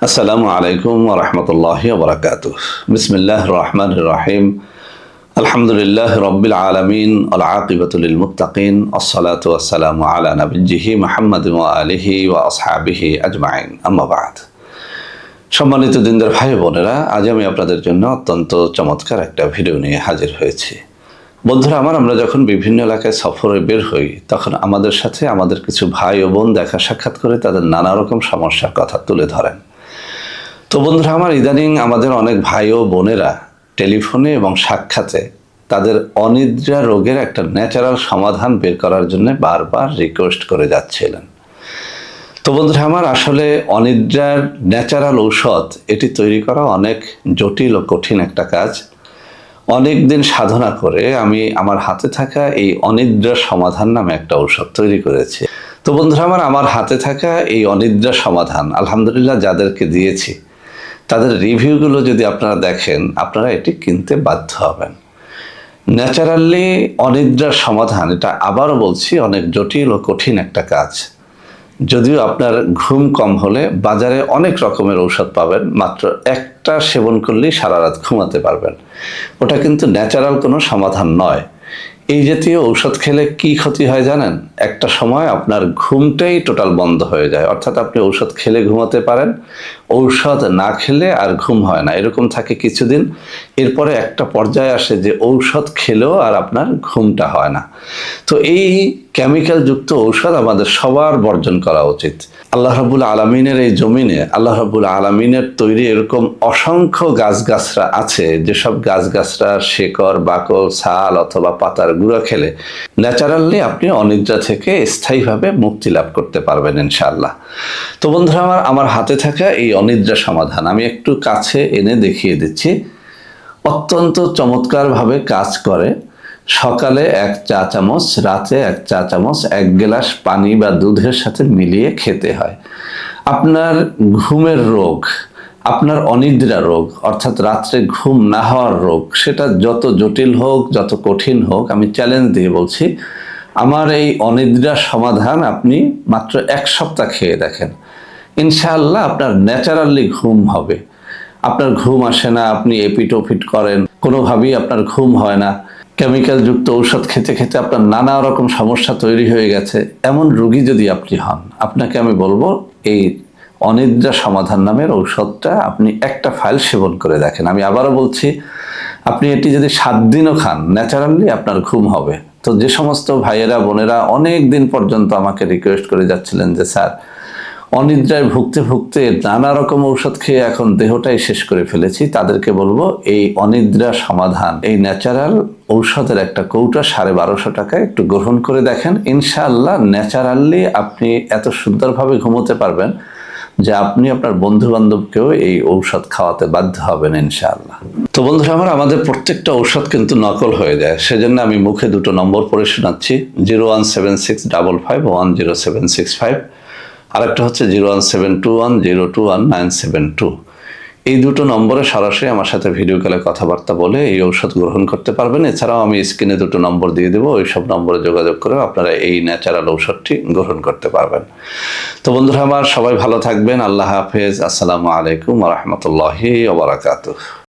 আসসালামু আলাইকুম ওয়া রাহমাতুল্লাহি ওয়া বারাকাতুহু। বিসমিল্লাহির রহমানির রহিম। আলহামদুলিল্লাহি রাব্বিল আলামিন ওয়াল আকিবাতু লিল মুত্তাকিন। আসসালাতু ওয়াসসালামু আলা নাবিয়্যিহি মুহাম্মাদিন ওয়া আলিহি ওয়া আসহাবিহি আজমাইন। আম্মা বা'দ। সম্মানিত দিনদার ভাই বোনেরা, আজ আমি আপনাদের জন্য অত্যন্ত চমৎকার একটা ভিডিও নিয়ে হাজির হয়েছি। বন্ধুরা আমার, আমরা যখন বিভিন্ন এলাকায় সফরে বের হই তখন আমাদের সাথে আমাদের কিছু ভাই ও বোন দেখা সাক্ষাৎ করে তাদের নানা রকম সমস্যার কথা তুলে ধরেন। তো বন্ধুরা আমার, ইদানিং আমাদের অনেক ভাই ও বোনেরা টেলিফোনে এবং সাক্ষাতে তাদের অনিদ্রা রোগের একটা ন্যাচারাল সমাধান বের করার জন্য বারবার রিকোয়েস্ট করে যাচ্ছিলেন। তো বন্ধুরা আমার, আসলে অনিদ্রার ন্যাচারাল ঔষধ এটি তৈরি করা অনেক জটিল ও কঠিন একটা কাজ। অনেক দিন সাধনা করে আমি আমার হাতে থাকা এই অনিদ্রা সমাধান নামে একটা ঔষধ তৈরি করেছি। তো বন্ধুরা আমার হাতে থাকা এই অনিদ্রা সমাধান আলহামদুলিল্লাহ যাদেরকে দিয়েছি তাদের রিভিউগুলো যদি আপনারা দেখেন, আপনারা এটি কিনতে বাধ্য হবেন। ন্যাচারালি অনিদ্রার সমাধান, এটা আবারও বলছি, অনেক জটিল ও কঠিন একটা কাজ। যদিও আপনার ঘুম কম হলে বাজারে অনেক রকমের ঔষধ পাবেন, মাত্র একটা সেবন করলেই সারা রাত ঘুমাতে পারবেন। ওটা কিন্তু ন্যাচারাল কোনো সমাধান নয়। এই জাতীয় ঔষধ খেলে কি ক্ষতি হয় জানেন? একটা সময় আপনার ঘুমটাই টোটাল বন্ধ হয়ে যায়। অর্থাৎ আপনি ঔষধ খেলে ঘুমাতে পারেন, ঔষধ না খেলে আর ঘুম হয় না, এরকম থাকে কিছুদিন। এরপরে একটা পর্যায়ে আসে যে ঔষধ খেলেও আর আপনার ঘুমটা হয় না। তো এই কেমিক্যাল যুক্ত ঔষধ আমাদের সবার বর্জন করা উচিত। আল্লাহ রাব্বুল আলামিনের এই জমিনে আল্লাহ রাব্বুল আলামিনের তৈরি এরকম অসংখ্য গাছগাছরা আছে, যেসব গাছগাছরার শিকড়, বাকল, ছাল অথবা পাতার গুঁড়া খেলে ন্যাচারালি আপনি অনিদ্রা থেকে স্থায়ীভাবে মুক্তি লাভ করতে পারবেন ইনশাআল্লাহ। তো বন্ধুরা আমার হাতে থাকা এই অনিদ্রা সমাধান আমি একটু কাছে এনে দেখিয়ে দিচ্ছি। অত্যন্ত চমৎকারভাবে কাজ করে। সকালে 1 চা চামচ, রাতে 1 চা চামচ 1 গ্লাস পানি বা দুধের সাথে মিলিয়ে খেতে হয়। আপনার ঘুমের রোগ, আপনার অনিদ্রা রোগ অর্থাৎ রাত্রে ঘুম না হওয়ার রোগ, সেটা যত জটিল হোক, যত কঠিন হোক, আমি চ্যালেঞ্জ দিয়ে বলছি, আমার এই অনিদ্রা সমাধান আপনি মাত্র 1 সপ্তাহ খেয়ে দেখেন, ইনশাআল্লাহ আপনার ন্যাচারালি ঘুম হবে। আপনার ঘুম আসে না, আপনি এপিট ওপিট করেন, কোনোভাবেই আপনার ঘুম হয় না, কেমিক্যাল যুক্ত ঔষধ খেতে খেতে আপনার নানা রকম সমস্যা তৈরি হয়ে গেছে, এমন রোগী যদি আপনি হন, আপনাকে আমি বলবো এই অনিদ্রা সমাধান নামের ঔষধটা আপনি একটা ফাইল সেবন করে দেখেন। আমি আবারও বলছি, আপনি এটি যদি 7 দিনও খান, ন্যাচারালি আপনার ঘুম হবে। তো যে সমস্ত ভাইয়েরা বোনেরা অনেক দিন পর্যন্ত আমাকে রিকোয়েস্ট করে যাচ্ছিলেন যে স্যার, অনিদ্রায় ভুগতে ভুগতে নানা রকম ঔষধ খেয়ে এখন দেহটাই শেষ করে ফেলেছি, তাদেরকে বলবো এই অনিদ্রা সমাধান, এই ন্যাচারাল ঔষধের একটা কৌটা 1250 টাকায় একটু গ্রহণ করে দেখেন। ইনশাআল্লাহ ন্যাচারালি আপনি এত সুন্দরভাবে ঘুমোতে পারবেন যে আপনি আপনার বন্ধু বান্ধবকেও এই ঔষধ খাওয়াতে বাধ্য হবেন ইনশাআল্লাহ। তো বন্ধুরা আমার, আমাদের প্রত্যেকটা ঔষধ কিন্তু নকল হয়ে যায়, সেজন্য আমি মুখে 2টো নম্বর পড়ে শোনাচ্ছি। 01765510765, আরেকটা হচ্ছে 01721021972। এই 2টো নম্বরে সরাসরি আমার সাথে ভিডিও কলে কথাবার্তা বলে এই ঔষধ গ্রহণ করতে পারবেন। এছাড়াও আমি স্ক্রিনে 2টো নম্বর দিয়ে দেবো, ওই সব নম্বরে যোগাযোগ করে আপনারা এই ন্যাচারাল ঔষধটি গ্রহণ করতে পারবেন। তো বন্ধুরা আমার, সবাই ভালো থাকবেন। আল্লাহ হাফেজ। আসসালামু আলাইকুম ওয়া রাহমাতুল্লাহি ওয়া বারাকাতুহু।